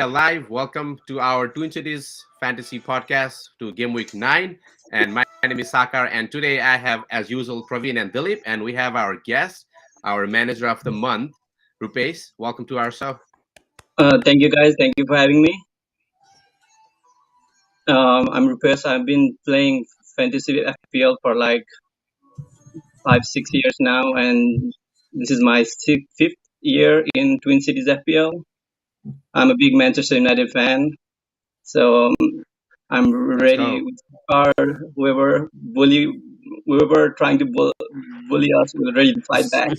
are live. Welcome to our TwinCities Fantasy Podcast to Game Week 9. And my name is Sakar. And today I have, as usual, Praveen and Dilip. And we have our guest, our manager of the month, Rupesh. Welcome to our show. Thank you guys. Thank you for having me. I'm Rupesh. I've been playing fantasy FPL for like 5, 6 years now, and this is my fifth year in Twin Cities FPL. I'm a big Manchester United fan, so I'm Let's ready go. with our whoever trying to bully us, we're ready to fight back.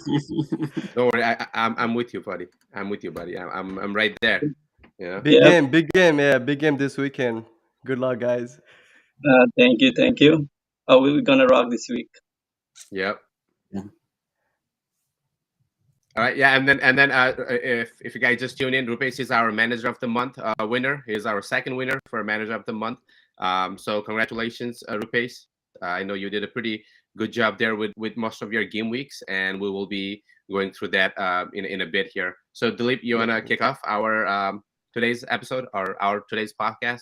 Don't worry. I'm with you, buddy. I'm with you, buddy. I'm right there. Yeah. Big Yeah. game, big game, yeah, big game this weekend. Good luck, guys. Thank you. We're gonna rock this week. Yep. Yeah. All right, yeah, and then if you guys just tune in, Rupesh is our manager of the month winner. He's our second winner for manager of the month. So congratulations, Rupesh. I know you did a pretty good job there with most of your game weeks, and we will be going through that in a bit here. So Dilip, you wanna kick off our today's episode or our today's podcast?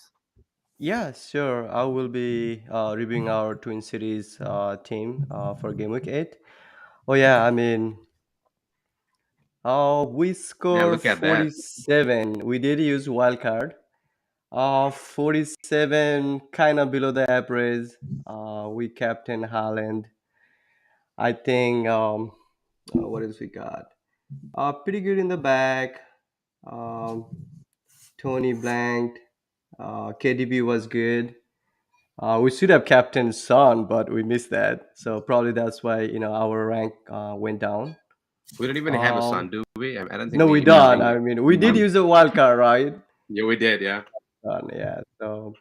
Yeah, sure. I will be reviewing our Twin Cities team for Game Week 8. Oh yeah, we Man, scored look at that. 47. We did use Wildcard. 47, kind of below the average. We captain Haaland. I think. What else we got? Pretty good in the back. Um, Tony blanked. KDB was good. We should have captain Son, but we missed that. So probably that's why our rank went down. We don't even have a son, Um, do we? I don't think no, we we No. don't. really. We did use a wild card, right? Yeah, we did. Yeah. Yeah. So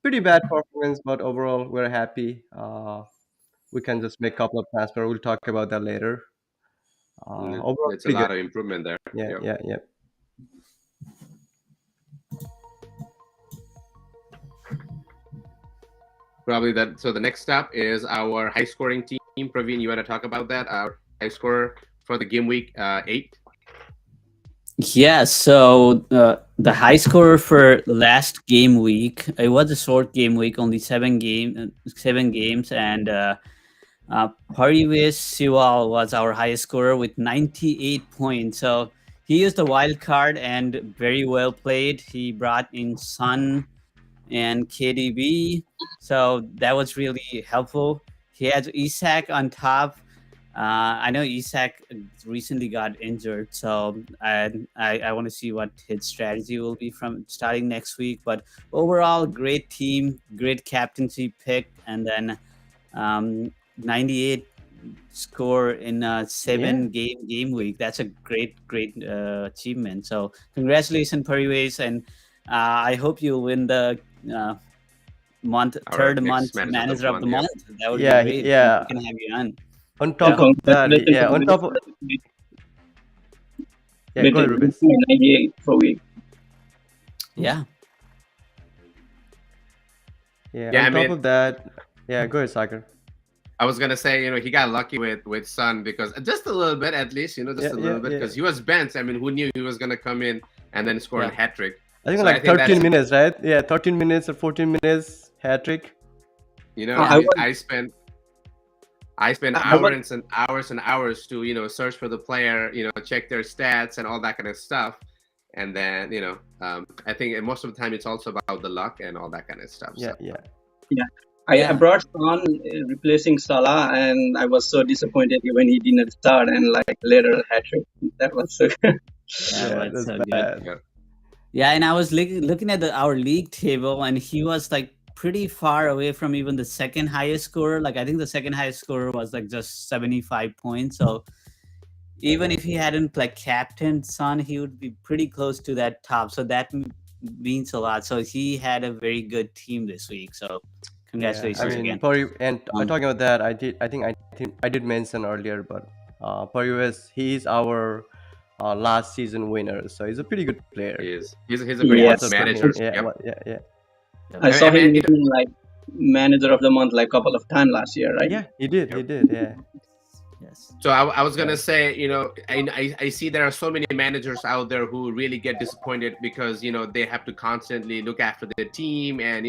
pretty bad performance, but overall we're happy. We can just make a couple of transfer. We'll talk about that later. Overall, It's a pretty good. lot of improvement there. Yeah, Yep. yeah, yeah. Probably that. So the next step is our high scoring team. Praveen, you want to talk about that? Our high scorer for the game week 8. Yeah, so the high score for last game week, it was a short game week, only 7 games, and Parivis Siwal was our highest scorer with 98 points. So he used the wild card and very well played. He brought in Sun and KDB, so that was really helpful. He had Isak on top. I know Isak recently got injured, so I want to see what his strategy will be from starting next week. But overall, great team, great captaincy pick, and then 98 score in a seven game week. That's a great achievement. So congratulations, Pariways, and I hope you win the Our third next month manager of the manager of the month, month. That would Yeah, be great. yeah. We can have you on. On Yeah, top of that, congratulations yeah. to On the top of yeah, go ahead, Rubens. 98 per week. Yeah. Yeah, Yeah, on I top mean- of that, yeah, go ahead, Sagar. I was gonna say, he got lucky with Sun because just a little bit, at least, just Yeah, a little yeah, bit, yeah. because he was benched. I mean, who knew he was gonna come in and then score a Yeah. hat trick? I think So like I think 13 that's- minutes, right? Yeah, 13 minutes or 14 minutes hat trick. I was- I spent I was- hours and hours to search for the player, check their stats and all that kind of stuff, and then I think most of the time it's also about the luck and all that kind of stuff. Yeah, So. yeah. I Yeah. brought Son replacing Salah, and I was so disappointed when he didn't start and like later hat trick. That was so. That Yeah, was that's so good. bad. Yeah, and I was looking at our league table, and he was like pretty far away from even the second highest scorer. Like I think the second highest scorer was like just 75 points. So even if he hadn't like captained Son, he would be pretty close to that top. So that means a lot. So he had a very good team this week. So congratulations I mean, again. talking about that, I did mention earlier, but Parives, he is our last season winner, so he's a pretty good player. He's a great Yes. manager. Yeah, Yep. yeah. I saw I mean, him win like manager of the month like couple of times last year, right? Yeah, he did. Yep. He did. Yeah. Yes. So I was gonna say, I see there are so many managers out there who really get disappointed because they have to constantly look after their team, and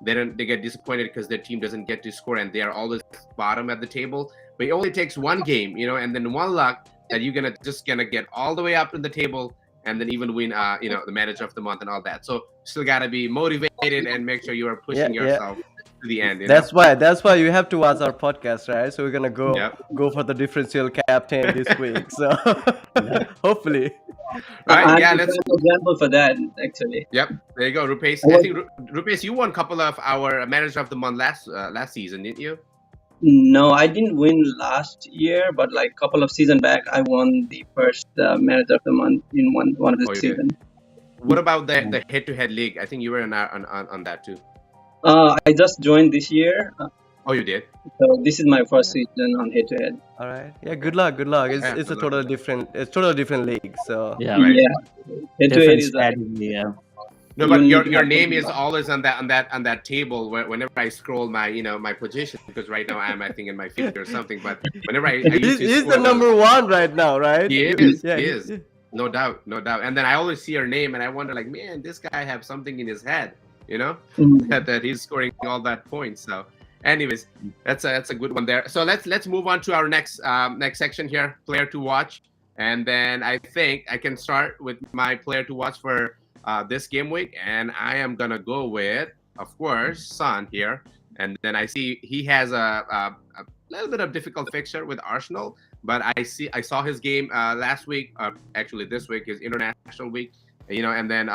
they get disappointed because their team doesn't get to score, and they are always bottom at the table. But it only takes one game, and then one luck that you're gonna get all the way up in the table, and then even win, the manager of the month and all that. So still gotta be motivated and make sure you are pushing yourself to the end. That's why you have to watch our podcast, right? So we're gonna Yep. go for the differential captain this week. So hopefully. Right? I'm Yeah. a Let's. prime example for that, actually. Yep, there you go, Rupesh. I I was- think Rupesh, you won a couple of our manager of the month last season, didn't you? No, I didn't win last year, but like a couple of seasons back, I won the first manager of the month in one of the Oh, you did. seasons. What about the head-to-head league? I think you were on that too. I just joined this year, Oh, you did. so this is my first season on head-to-head. All right. Yeah. Good luck. Good luck. It's Yeah, it's a good luck. totally different league. So Yeah. Right. Yeah, head-to-head Different is like strategy. Yeah. No, but you your need to your have name is something. always on that table whenever I scroll my position, because right now I'm, I think, in my 50 or something. But whenever I used he's, to he's score the number one right now, right? He is. Yeah. He is. No doubt. And then I always see your name and I wonder, like, man, this guy have something in his head, Mm. that he's scoring all that points. So, anyways, that's a good one there. So let's move on to our next section here, player to watch, and then I think I can start with my player to watch for this game week, and I am gonna go with, of course, Son here, and then I see he has a little bit of difficult fixture with Arsenal, but I saw his game last week, actually this week, his international week, and then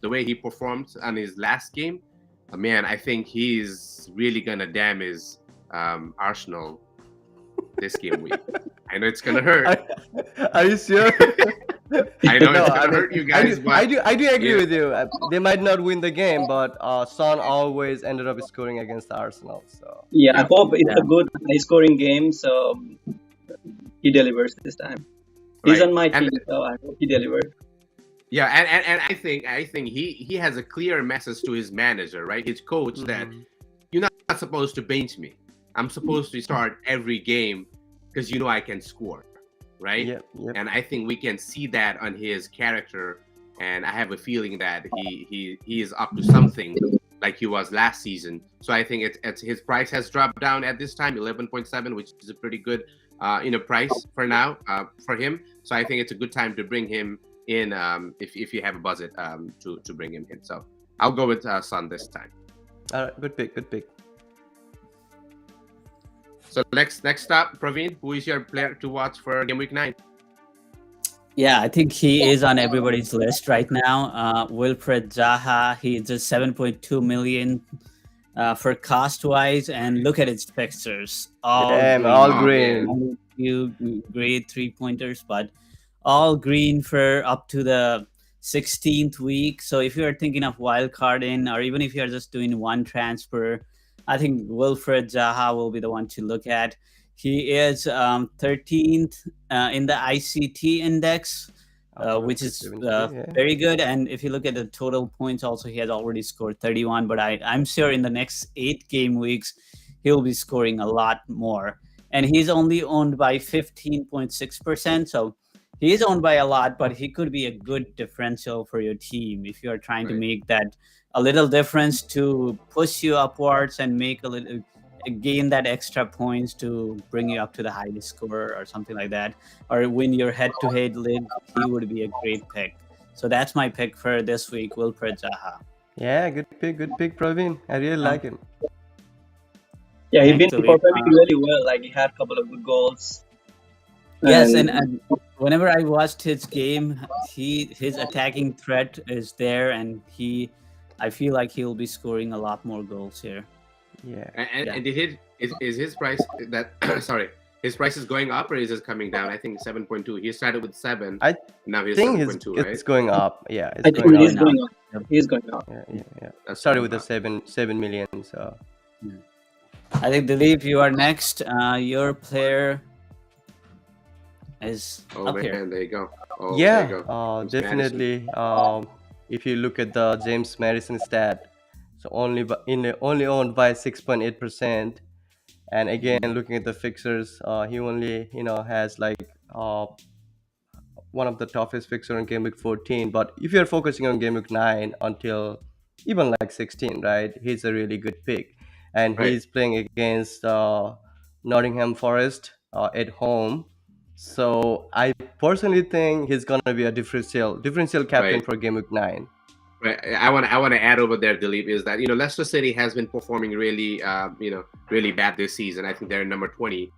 the way he performed on his last game, man, I think he's really gonna damage Arsenal this game week. I know it's gonna hurt. Are you sure? I know No, it's gonna mean, hurt you guys, but I do agree yeah. with you. They might not win the game, but Son always ended up scoring against Arsenal. So Yeah, I Yeah. hope it's Yeah. a good high-scoring game, so he delivers this time. He's Right. on my And team, so I hope he delivers. yeah, and I think he has a clear message to his manager, right? His coach, that you're not supposed to bench me. I'm supposed to start every game because I can score, right? Yep. And I think we can see that on his character, and I have a feeling that he is up to something like he was last season. So I think it's his price has dropped down at this time, 11.7, which is a pretty good price for now for him. So I think it's a good time to bring him in if you have a budget to bring him in. So I'll go with Son this time. All right. Good pick. So next up, Praveen, who is your player to watch for game week 9? Yeah, I think he is on everybody's list right now. Wilfred Zaha, he is just 7.2 million for cost wise, and look at his fixtures. All Damn, green. all Oh, green. man. Only few great 3-pointers, but all green for up to the 16th week. So if you are thinking of wildcarding, or even if you are just doing one transfer, I think Wilfred Zaha will be the one to look at. He is 13th in the ICT index, which is 73, yeah. very good. And if you look at the total points, also he has already scored 31. But I'm sure in the next 8 game weeks, he'll be scoring a lot more. And he's only owned by 15.6%. So he is owned by a lot, but he could be a good differential for your team if you are trying to Right. make that a little difference to push you upwards and make a little gain that extra points to bring you up to the highest score or something like that, or win your head-to-head league. He would be a great pick. So that's my pick for this week, Wilfred Zaha. Yeah, good pick, Praveen. I really like him. Yeah, he's been Thanks, Avik. performing really well. Like he had a couple of good goals. Yes, and whenever I watched his game, his attacking threat is there, and I feel like he'll be scoring a lot more goals here. Yeah. And is his price that sorry, his price is going up or is it coming down? I think 7.2. He started with 7. I Now he's think 7.2, right? it's going up. Yeah, I it's think going he's up. going up. He's going up. Yeah. That's Started going with the up. 7 million. So I think Dilip, you are next. Your player is Oh up man, here. there you go. Oh, yeah, there you go. James definitely. If you look at the James Madison stat, so only owned by 6.8%, And again, looking at the fixtures, he only has like one of the toughest fixture in game week 14. But if you're focusing on game week 9 until even like 16, right, he's a really good pick. And Right. he's playing against Nottingham Forest at home. So I personally think he's gonna be a differential captain Right. for game week 9. Right. I want to add over there, Dilip, is that Leicester City has been performing really really bad this season. I think they're number 20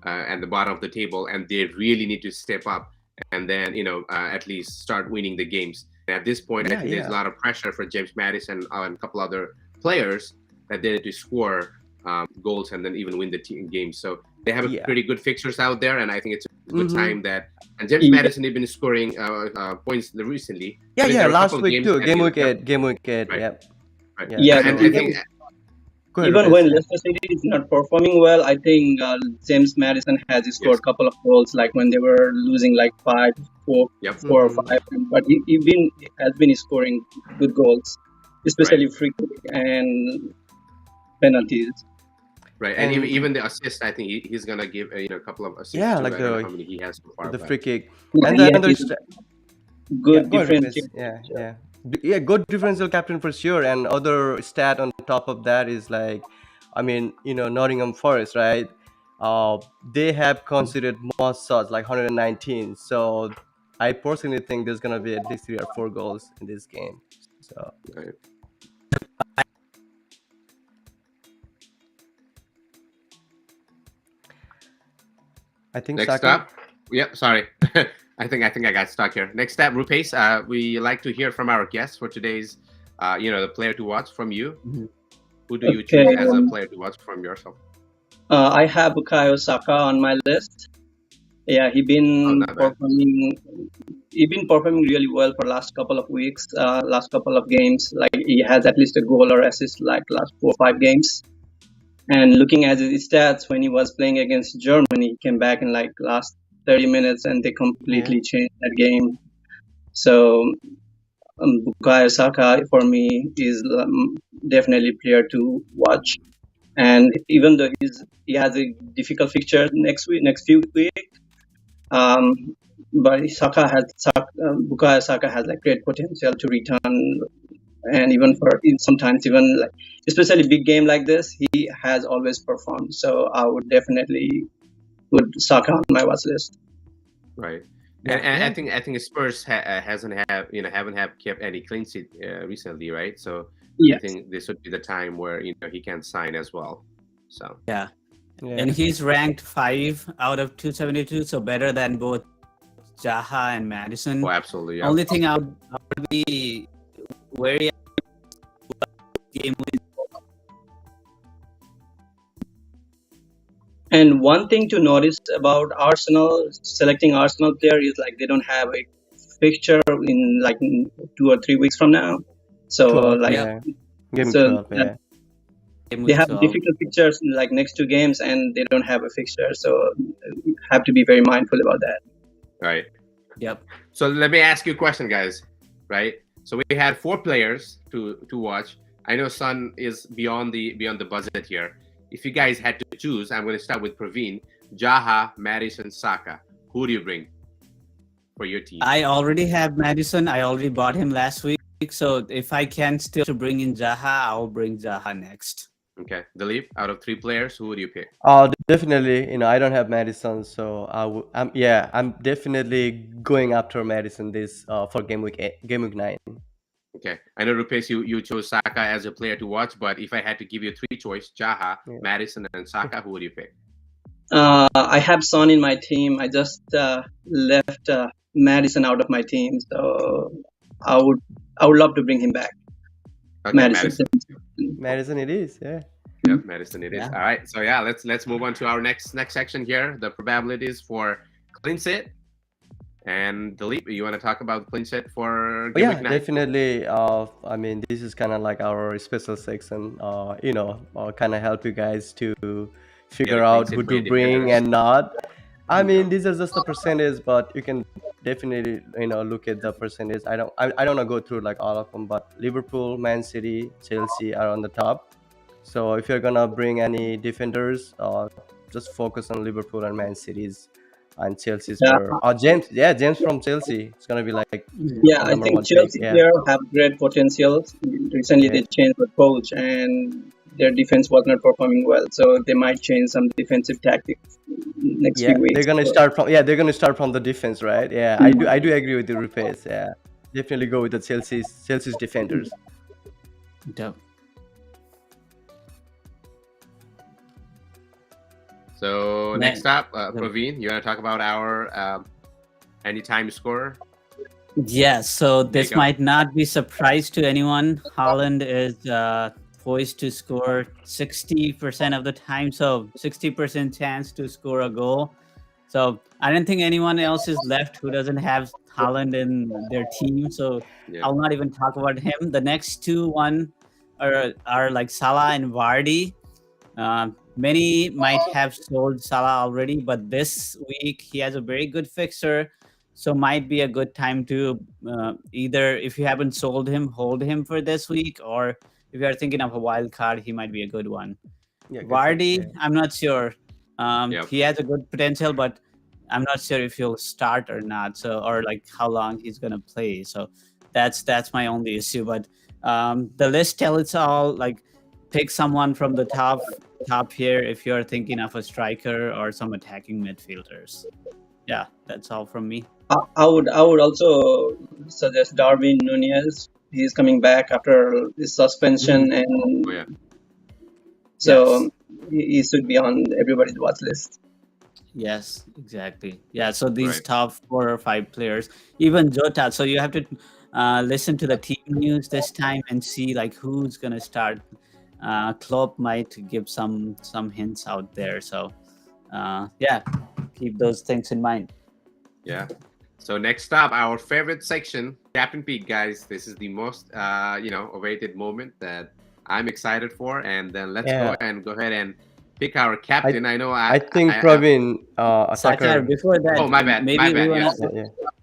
at the bottom of the table, and they really need to step up and then at least start winning the games. And at this point, I Yeah, think there's a yeah. lot of pressure for James Madison and a couple other players that they need to score goals and then even win the team games. So they have a Yeah. pretty good fixtures out there, and I think it's a good Mm-hmm. time that. And James Yeah. Madison, they've been scoring points recently. Yeah, I think yeah. there are a Last couple of week games too. that Game he, week yep, 8. Game week 8. right, Yep. right. Yeah. Yeah, And I even think Go ahead, even when Rupesh. Yeah. Leicester City is not performing well, I think James Madison has scored yes, a couple of goals, like when they were losing like 5-4, yep, 4 or 5. But he has been scoring good goals, right, especially free kick and penalties. right. And even And even the assist, I think he's gonna give a couple of assists yeah, too. like I don't know the how many he has so far, the but free kick. Yeah, And he the has other he's a yeah, good go ahead, Rupesh. differentiator. Yeah, yeah. Yeah, good differential captain for sure. And other stat on top of that is like, I mean, Nottingham Forest, right? Uh, they have considered most shots, like 119. So I personally think there's gonna be at least 3 or 4 goals in this game. So right. I think Next Saka. up, yep. Sorry, I think I got stuck here. Next up, Rupesh, we like to hear from our guests for today's, the player to watch from you. Mhm. Who do you Okay, choose as a player to watch from yourself? I have Bukayo Saka on my list. Yeah, Oh, not bad. he been performing really well for last couple of weeks, last couple of games. Like he has at least a goal or assist like last 4 or 5 games. And looking at his stats when he was playing against Germany, he came back in like last 30 minutes and they Yeah. completely changed that game. So Bukayo Saka for me is definitely player to watch. And even though he has a difficult fixture next few weeks, but Bukayo Saka has like great potential to return, and even sometimes even like especially big game like this, he has always performed. So I would definitely put Saka on my watch list. Right. Yeah, And yeah. I think Spurs haven't have kept any clean sheet recently, right? So I Yes. think this would be the time where he can sign as well. So Yeah. Yeah. And he's ranked 5 out of 272, so better than both Jaha and Madison. absolutely, yeah. Only thing I would be wary of game with And one thing to notice about Arsenal, selecting Arsenal player is like they don't have a fixture in 2 or 3 weeks from now. So 12. like Yeah. Game so 12. Yeah. game they with have 12. difficult fixtures in like next 2 games and they don't have a fixture. So have to be very mindful about that. Right. Yep. So let me ask you a question, guys. Right. So we had 4 players to watch. I know Sun is beyond the budget here. If you guys had to choose, I'm going to start with Praveen, Jaha, Madison, Saka. Who do you bring for your team? I already have Madison. I already bought him last week. So if I can still to bring in Jaha, I'll bring Jaha next. Okay, Dilip, out of 3 players, who would you pick? Definitely. I don't have Madison, so I'm definitely going after Madison this for game week 9. Okay, I know Rupesh, you chose Saka as a player to watch, but if I had to give you 3 choice, Jaha, Yeah. Madison, and Saka, who would you pick? I have Son in my team. I just left Madison out of my team, so I would love to bring him back. Okay, Madison. Madison, it is. Yeah. Yep, Madison it is. Yeah. All right, so yeah, let's move on to our next section here, the probabilities for clean sheet. And Dilip, you want to talk about clean sheet for game Yeah, week 9? definitely. I mean, this is kind of like our special section. Kind of help you guys to figure clean out sheet who to rated bring winners. and not. I mean, these are just the percentage, but you can definitely look at the percentage. I don't want to go through like all of them, but Liverpool, Man City, Chelsea are on the top. So if you're gonna bring any defenders, just focus on Liverpool and Man City's and Chelsea's Yeah, for James from Chelsea. It's gonna be like yeah, a I number think one pick. Chelsea Yeah, players have great potential. Recently, yeah, they changed the coach, and their defense was not performing well, so they might change some defensive tactics next yeah. few weeks. They're gonna start from the defense, right? Yeah, I do agree with you, Rupesh. Yeah, definitely go with the Chelsea's defenders. Dope. So Next. next up, Praveen, you want to talk about our anytime scorer? Yeah, so There you this go. might not be surprise to anyone. Haaland is poised to score 60% of the time, so 60% chance to score a goal. So I don't think anyone else is left who doesn't have Haaland in their team. So Yeah. I'll not even talk about him. The next one are like Salah and Vardy. Many might have sold Salah already, but this week he has a very good fixture. So might be a good time to either, if you haven't sold him, hold him for this week, or if you are thinking of a wild card, he might be a good one. Yeah, good Vardy, pick, yeah. I'm not sure. Yep. He has a good potential, but I'm not sure if he'll start or not. So, or like how long he's gonna play. So that's my only issue. But the list tells it's all. Like pick someone from the top here if you're thinking of a striker or some attacking midfielders. Yeah, that's all from me. I would also suggest Darwin Nunez. He's coming back after his suspension, and Oh, yeah. so Yes. he should be on everybody's watch list. Yes, exactly. Yeah, so these Right. top 4 or 5 players, even Jota. So you have to listen to the team news this time and see like who's gonna start. Klopp might give some hints out there. So yeah, keep those things in mind. Yeah. So next up, our favorite section, Captain Peak, guys. This is the most awaited moment that I'm excited for. And then let's Yeah. go ahead and pick our captain. I know I think Praveen, Sakar, before that, Oh, my bad. maybe My bad. we Yes.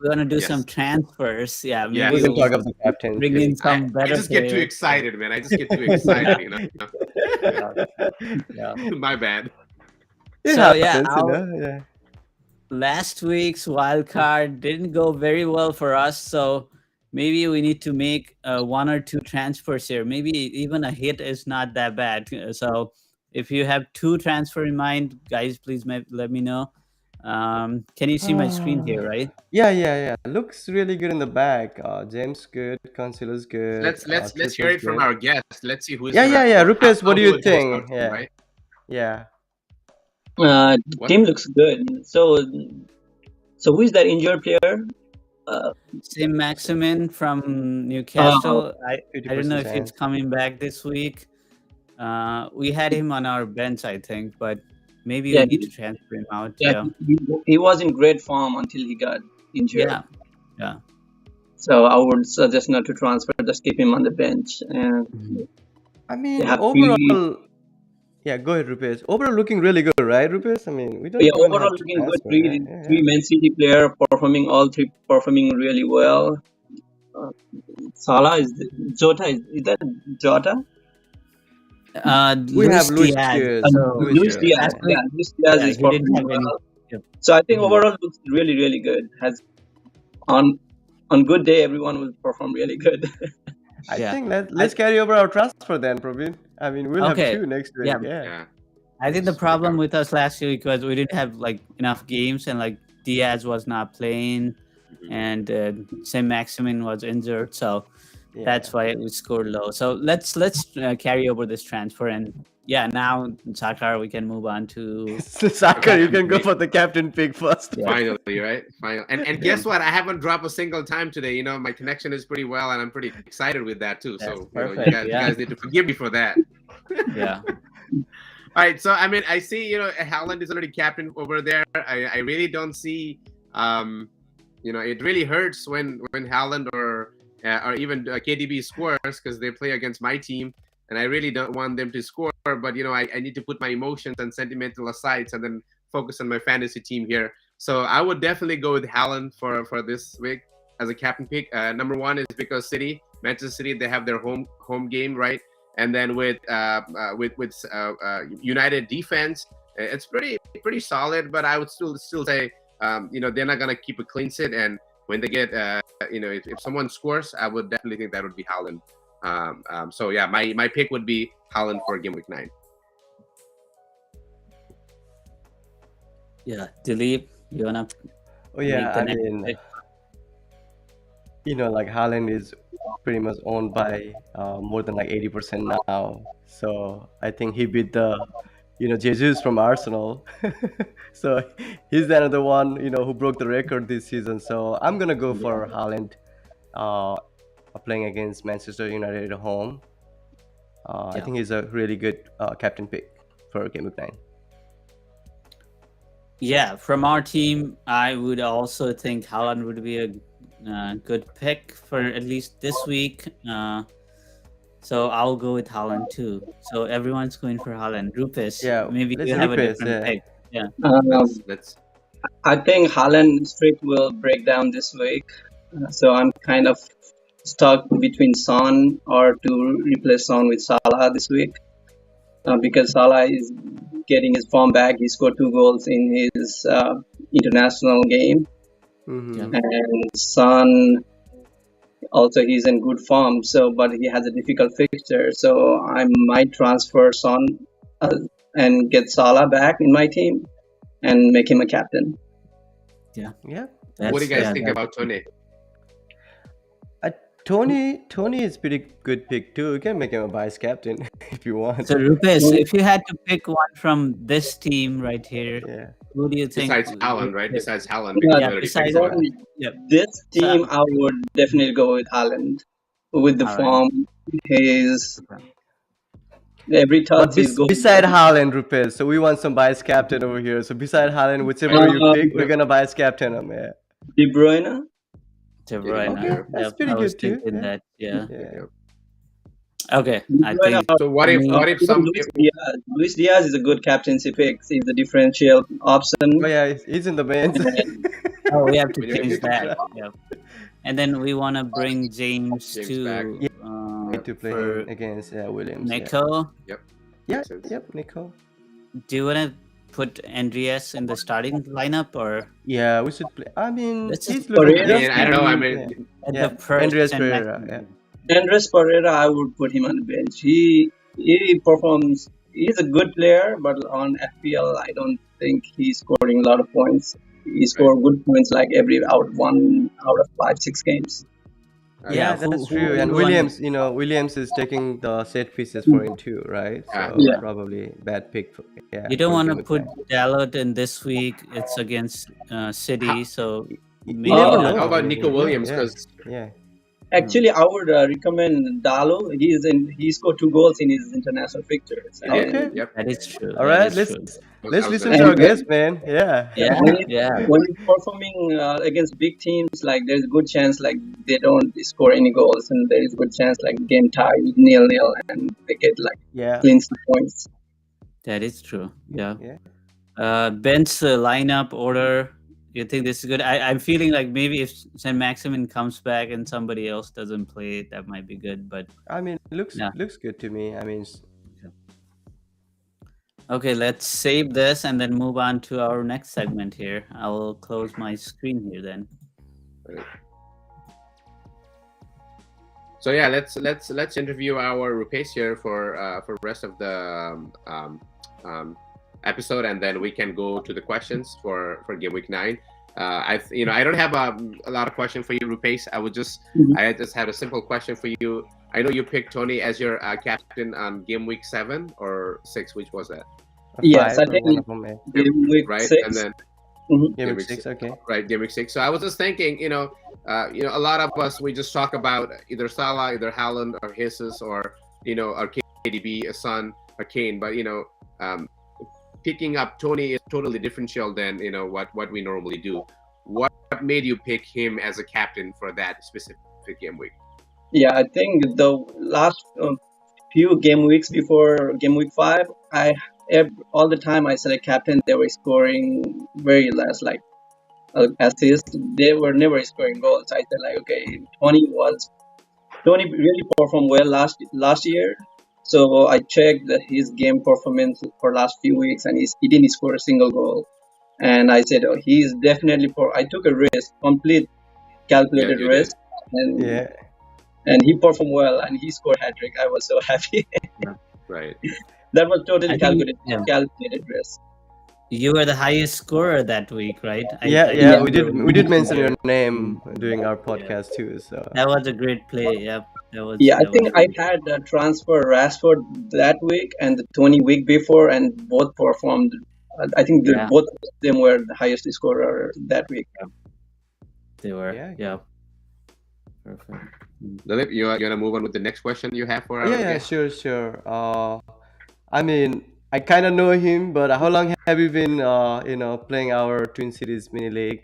wanna do Yes. some transfers. Yeah, Yeah. maybe we can we'll talk of the captain. bring in I some better just get too players. excited, man. I just get too excited, you know. Yeah. My bad. It So, yeah, happens, you know. Yeah. Last week's wild card didn't go very well for us, so maybe we need to make 1 or 2 transfers here. Maybe even a hit is not that bad. So if you have 2 transfer in mind, guys, please let me know. Can you see my screen here, right? Yeah. Looks really good in the back. James good, Conceal's good. Let's hear Tripper's it from good. our guest. Let's see who's Yeah. how Rupesh, what do you good he think? starts, Yeah. right? Yeah. The What? team looks good. So who is that injured player? Sim Maximin from Newcastle. I don't know 50% if he's chance. coming back this week. We had him on our bench, I think, but maybe Yeah, we need to transfer him out. yeah, he was in great form until he got injured. Yeah. So I would suggest not to transfer. Just keep him on the bench. And I they mean, have overall, yeah, go ahead, Rupesh. Overall, looking really good, right, Rupesh? I mean, we don't yeah, even overall have to looking good. transfer, Three right? three Man City player performing, all 3 performing really well. Salah Jota is that Jota? We have Luis Luis Diaz. Diaz. So Luis Diaz. last week, Luis Diaz yeah, is he didn't performing have any. well. Yep. So I think Mhm. overall looks really, really good. Has on good day everyone will perform really good. I Yeah. think let's carry over our transfer then, Praveen. I mean, we'll Okay. have 2 next week. Yeah. Yeah. I think the Yes, problem okay. with us last week was we didn't have like enough games, and like Diaz was not playing, and Sim Maximin was injured, so that's why we scored low. So let's carry over this transfer, and yeah, now Sakar, we can move on to Sakar, you can go for the captain pick first. Yeah. Finally, right? Finally. And guess what? I haven't dropped a single time today. You know, my connection is pretty well, and I'm pretty excited with that too. That's So perfect, you yeah. guys need to forgive me for that. Yeah. All right, so I mean, I see, Haaland is already captain over there. I really don't see, it really hurts when Haaland or even KDB scores because they play against my team, and I really don't want them to score. But I need to put my emotions and sentimental aside and then focus on my fantasy team here. So I would definitely go with Haaland for this week as a captain pick. Number one is because Manchester City, they have their home game, right? and then with United defense, it's pretty solid. But I would still say they're not gonna keep a clean sheet, and when they get if someone scores, I would definitely think that would be Haaland. So yeah, my pick would be Haaland for game week 9. Yeah, Dilip, you wanna Oh yeah, make the I next mean, pick? like Haaland is pretty much owned by more than like 80% now. So I think he beat the Jesus from Arsenal. So he's another one who broke the record this season. So I'm gonna go for Haaland, uh, playing against Manchester United at home. I Yeah. think he's a really good captain pick for Game Week 9. Yeah, from our team, I would also think Haaland would be a good pick for at least this week. So I'll go with Haaland too. So everyone's going for Haaland. Rupes, Yeah, maybe let's you have a Rupes, different yeah. pick. Yeah. Let's I think Haaland streak will break down this week. So I'm kind of stuck between Son or to replace Son with Salah this week. Because Salah is getting his form back. He scored 2 goals in his international game. Mhm. And Son also, he's in good form, but he has a difficult fixture. So I might transfer Son and get Salah back in my team and make him a captain. Yeah. what do you guys yeah, think about Tony? Tony is pretty good pick too. You can make him a vice captain if you want. So Rupes, if you had to pick one from this team right here, Yeah. who do you think? Besides Haaland, right? Besides Haaland, Yeah, because you already besides picked him. Haaland. Yep. This team, I would definitely go with Haaland. With the Haaland. form, he's every But touch is going. beside Haaland, Rupes, so we want some vice captain over here. So beside Haaland, whichever you pick, we're gonna vice captain him. Yeah. De Bruyne. De Bruyne. Okay, that's Yep, pretty I was good too. thinking Yeah. that. Yeah. Yeah. Okay. De I Bruyne think or So what if even some Luis Diaz. Luis Diaz is a good captaincy pick. He's a differential option. Oh yeah, he's in the bench. we have to When you change pick that. Yep. And then we want to bring James James to back. To play for him against Williams. Yeah. Nico. Yeah. Makes sense. Yep. Nico. Do you want to put Andreas in the starting lineup or Yeah, we should play. I mean, Let's he's just looking. Pereira? I don't know. I mean, at Yeah, the first Andreas and Pereira, maximum? Andres Pereira, I would put him on the bench. He performs. He's a good player, but on FPL, I don't think he's scoring a lot of points. He scored good points like every out of 5-6 games. Yeah, who- that's who- true. And who Williams, Williams is taking the set pieces for him too, right? So Yeah. probably bad pick. Yeah. You don't for want to Game Week put 9. Dalot in this week. It's against City, so You maybe never Oh, know. how about Nico Yeah, Williams? Yeah. Because Yeah. Actually, I would recommend Dalo. He scored 2 goals in his international fixtures. And Okay. yep. that is true. All that right, is let's true. let's I was listen gonna to say our that. guest, man. Yeah. Yeah, when he- yeah. when he's performing against big teams, like there's a good chance like they don't score any goals, and there is a good chance like game tie 0-0, and they get like Yeah. clean points. That is true. Yeah. Yeah. Ben's lineup order. You think this is good? I'm feeling like maybe if Saint Maximin comes back and somebody else doesn't play, that might be good. But I mean, looks Yeah. looks good to me. I mean, okay, let's save this and then move on to our next segment here. I will close my screen here then. So yeah, let's interview our Rupesh here for rest of the episode, and then we can go to the questions for Game Week 9. I don't have a lot of questions for you, Rupesh. I just had a simple question for you. I know you picked Tony as your captain on Game Week 7 or 6. Which was that? Yes, I 5 or think- one of them, yeah. Game week Right, 6. and then Game Week Week 6. Okay. right, Game Week 6. So I was just thinking, a lot of us, we just talk about either Salah, either Haaland, or Jesus, or or KDB, a Son, or Kane. But picking up Tony is totally differential than what we normally do. What made you pick him as a captain for that specific game week? Yeah, I think the last few game weeks before game week 5, all the time I select captain, they were scoring very less, like assists. They were never scoring goals. I said like, okay, Tony really performed well last year. So I checked his game performance for last few weeks, and he didn't score a single goal. And I said, oh, he's definitely for. I took a risk, complete Yeah, calculated you did. risk, and Yeah. and he performed well, and he scored hat trick. I was so happy. Right. That was totally I think calculated risk. you were the highest scorer that week, right? Yeah, Yeah. we did mention your there. name during our podcast too. So That was a great play. Yep. Yeah, I That think was I had a transfer Rashford that week and the 20 week before, and both performed. I think Yeah. both of them were the highest scorer that week. they were. Yeah. Yeah. Perfect. Dilip, you wanna move on with the next question you have for our yeah, guest? sure. I mean, I kind of know him, but how long have you been, playing our Twin Cities mini league?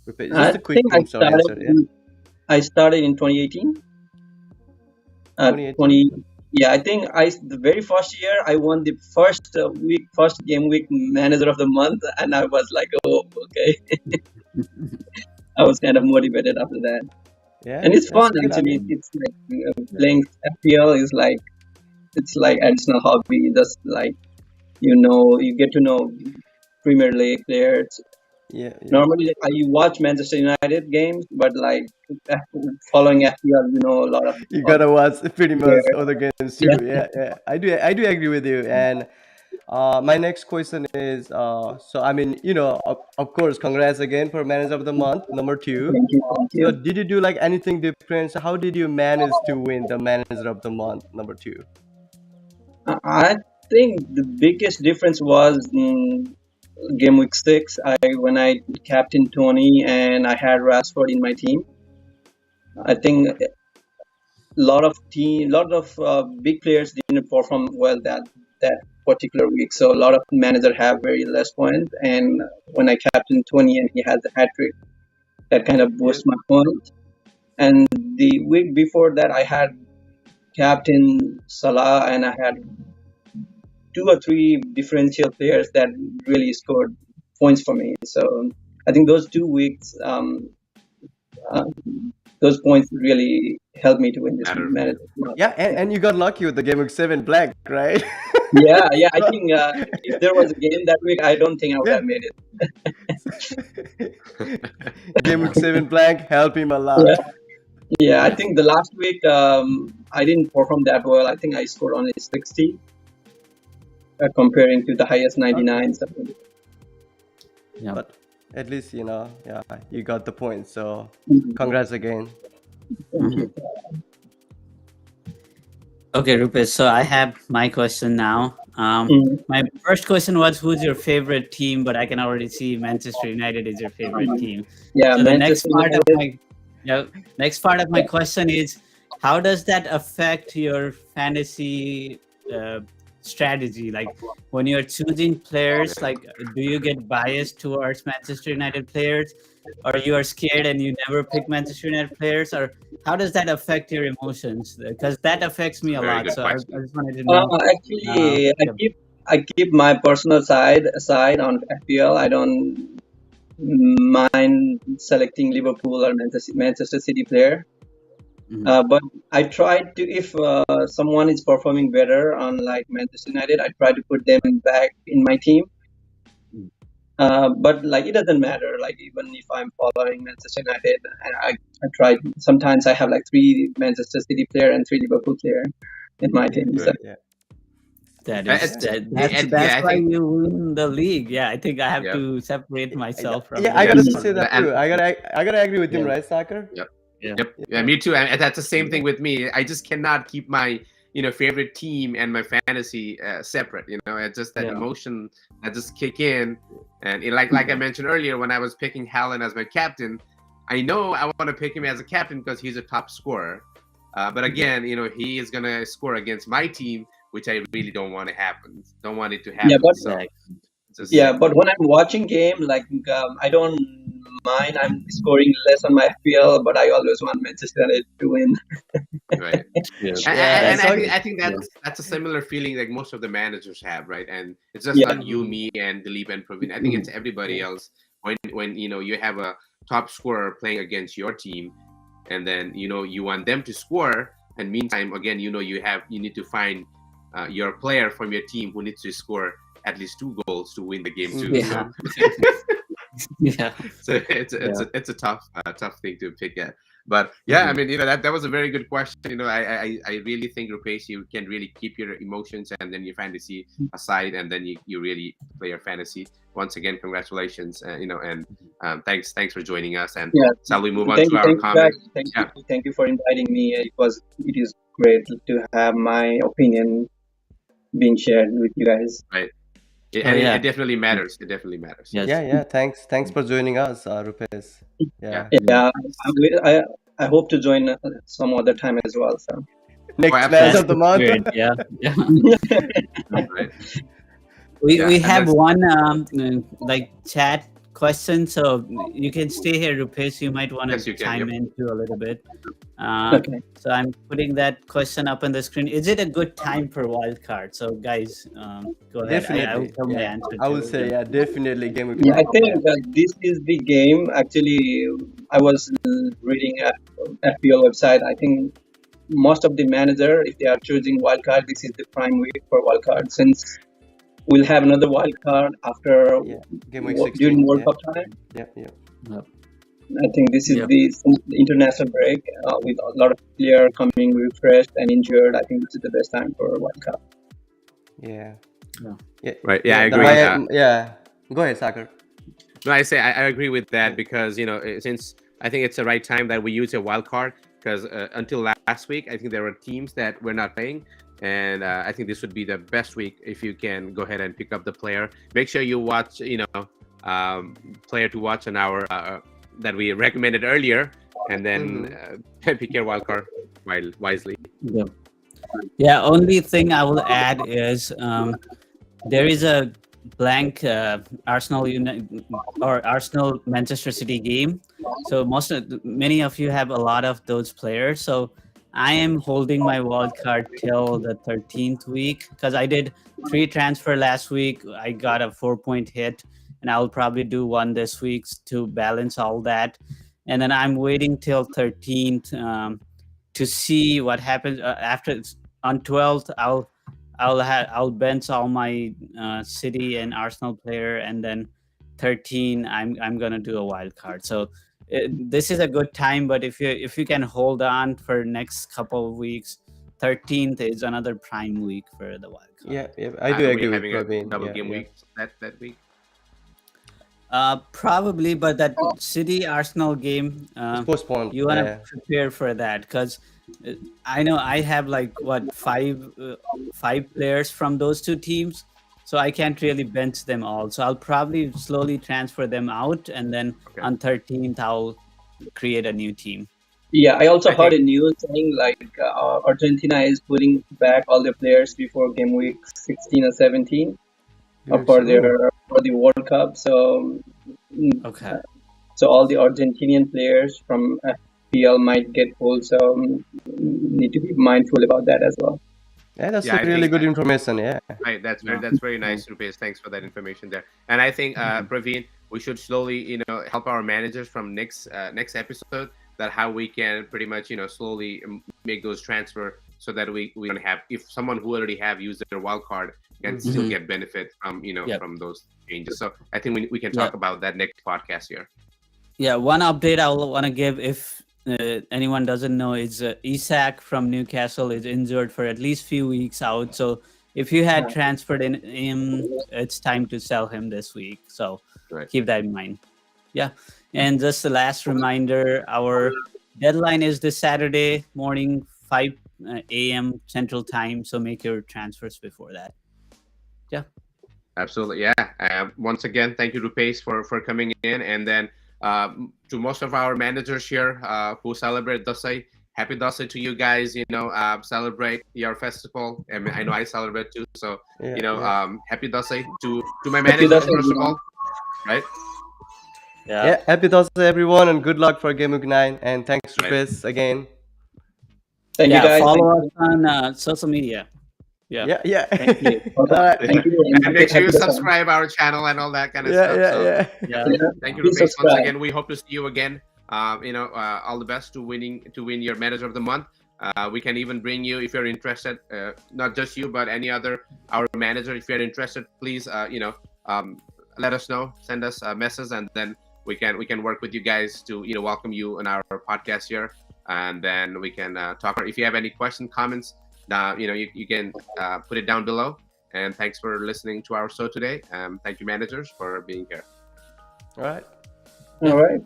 I Just a quick think answer. Yeah, I started in 2018. 2018. 20 Yeah, I think the very first year I won the first game week manager of the month, and I was like, oh, okay. I was kind of motivated after that, Yeah, and it's that's fun good. I actually. mean, It's like playing FPL is like it's like additional hobby. Just like you get to know Premier League players. yeah. Normally, you watch Manchester United games, but like following FPL, a lot You of gotta watch pretty much players. other games Yeah. too. Yeah. I do agree with you. And my next question is, so I mean, of course, congrats again for manager of the month, number 2. Thank So you. did you do like anything different? So how did you manage to win the manager of the month, number 2? I think the biggest difference was game week 6. When I captain Tony and I had Rashford in my team. I think a lot of big players didn't perform well that particular week. So a lot of managers have very less points. And when I captain Tony and he had the hat trick, that kind of boosts my point. And the week before that, I had captain Salah, and I had 2 or 3 differential players that really scored points for me. So I think those 2 weeks, those points really helped me to win this Matter. match. Yeah, and you got lucky with the game of 7 black, right? Yeah. I think if there was a game that week, I don't think I would Yeah. have made it. Game of 7 black helped him a lot. Yeah. I think the last week I didn't perform that well. I think I scored only 60 comparing to the highest 99. So, Yeah. But at least, you got the point. So Mhm. congrats again. Okay, Rupesh. So I have my question now. Mhm. My first question was, who's your favorite team? But I can already see Manchester United is your favorite team. Yeah, So the Manchester next part of my question is, how does that affect your fantasy strategy? Like when you're choosing players, like do you get biased towards Manchester United players, or you are scared and you never pick Manchester United players, or how does that affect your emotions? Because that affects me a Very lot. good So I question. just wanted to know. Actually, Yeah. I keep my personal side aside on FPL. I don't mind selecting Liverpool or Manchester City player. Mhm. But I try to, if someone is performing better on like Manchester United, I try to put them back in my team. But like it doesn't matter. Like even if I'm following Manchester United, I try. Sometimes I have like 3 Manchester City player and 3 Liverpool player in my team. So, Yeah. That Uh, is it's- that's yeah, I why think. you win the league. Yeah, I think I have Yeah. to separate myself from. Yeah, I Yeah. gotta say that And too. I gotta agree with him, Yeah. right, Saker? Yeah. Yep. Yeah, me too. And that's the same thing with me. I just cannot keep my favorite team and my fantasy separate. It's just that Yeah. emotion that just kick in. And like I mentioned earlier, when I was picking Haaland as my captain, I know I want to pick him as a captain because he's a top scorer. But again, he is gonna score against my team, which I really don't want to happen. Don't want it to happen. Yeah, but- so just yeah, but when I'm watching game, like I don't mind. I'm scoring less on my FPL, but I always want Manchester United to win. right. Yeah. And so- I think that's a similar feeling like most of the managers have, right? And it's just Yeah. not you, me, and Dilip and Praveen. I think it's everybody else. When you have a top scorer playing against your team, and then you want them to score, And meantime, again, you need to find your player from your team who needs to score at least 2 goals to win the game too. Yeah. Yeah. So it's a tough thing to pick at. But yeah, I mean, that was a very good question. I really think, Rupesh, you can really keep your emotions and then your fantasy aside, and then you really play your fantasy. Once again, congratulations, and thanks for joining us. And shall we move on to our comments? Thank you for inviting me. It is great to have my opinion being shared with you guys. Right. It definitely matters. It definitely matters. Yes. Yeah. Thanks for joining us, Rupesh. Yeah. I hope to join some other time as well. So Next match of the month. Great. Yeah. Right. We have one chat question, so you can stay here, Rupesh. You might want to chime in too a little bit. Okay. So I'm putting that question up on the screen. Is it a good time for Wildcard? So guys, go ahead. Definitely. I will tell my answer. I would say, definitely Game Yeah, I think that this is the game. Actually, I was reading at FPL website. I think most of the manager, if they are choosing wildcard, this is the prime week for wildcard, since we'll have another wildcard after GameWeek 16, during World Cup time. Yeah. I think this is the international break with a lot of players coming refreshed and injured. I think this is the best time for wildcard. Yeah. Right. Yeah, I agree. Go ahead, Sagar. No, I say I agree with that because since I think it's the right time that we use a wild card, because until last week I think there were teams that were not playing, and I think this would be the best week if you can go ahead and pick up the player. Make sure you watch player to watch on our that we recommended earlier, and then pick your wild card wisely. Yeah. Only thing I will add is there is a blank Arsenal Manchester City game. So many of you have a lot of those players. So I am holding my wild card till the 13th week because I did 3 transfer last week. I got a 4-point hit, and I'll probably do 1 this week to balance all that. And then I'm waiting till 13th to see what happens after. On 12th, I'll bench all my City and Arsenal player, and then 13 I'm gonna do a wild card. So this is a good time, but if you can hold on for next couple of weeks, 13th is another prime week for the wild card. Yeah, I do agree with having Praveen. a double game week that week. Probably, but that City Arsenal game, It's postponed. you wanna prepare for that because I know I have five players from those 2 teams, so I can't really bench them all. So I'll probably slowly transfer them out, and then on 13th I'll create a new team. Yeah, I also heard a news saying Argentina is putting back all the players before game week 16 or 17 for the World Cup. So so all the Argentinian players from FPL might get pulled. So need to be mindful about that as well. Yeah, that's really good information. Yeah. Right, that's very nice, Rupesh. Thanks for that information there. And I think, Praveen, we should slowly, help our managers from next episode, that how we can pretty much, slowly make those transfer so that we don't have, if someone who already have used their wild card can still get benefit from, from those changes. So I think we can talk about that next podcast here. Yeah, one update I will want to give, if anyone doesn't know, is Isak from Newcastle is injured for at least few weeks out. So if you had transferred him, it's time to sell him this week. So keep that in mind. Yeah. And just the last reminder, our deadline is this Saturday morning, 5 a.m. Central Time. So make your transfers before that. Yeah. Absolutely. Yeah. Once again, thank you, Rupesh, for coming in. And then to most of our managers here who celebrate Dasai, happy Dasai to you guys. Celebrate your festival. I mean, I know I celebrate too. So happy Dasai to my managers first of all. Right. Yeah. Happy Thursday, everyone, and good luck for Game Week 9. And thanks, Rupesh, again. Thank you, guys. Follow us on social media. Yeah. Thank you. All right. Thank you. And make sure you subscribe our channel and all that kind of stuff. Thank you, Rupesh. Once again, we hope to see you again. All the best to win your manager of the month. We can even bring you if you're interested. Not just you, but any other our manager. If you're interested, please let us know. Send us a message, and then we can work with you guys to welcome you on our podcast here, and then we can talk. If you have any questions, comments, you can put it down below. And thanks for listening to our show today. Thank you, managers, for being here. All right. All right.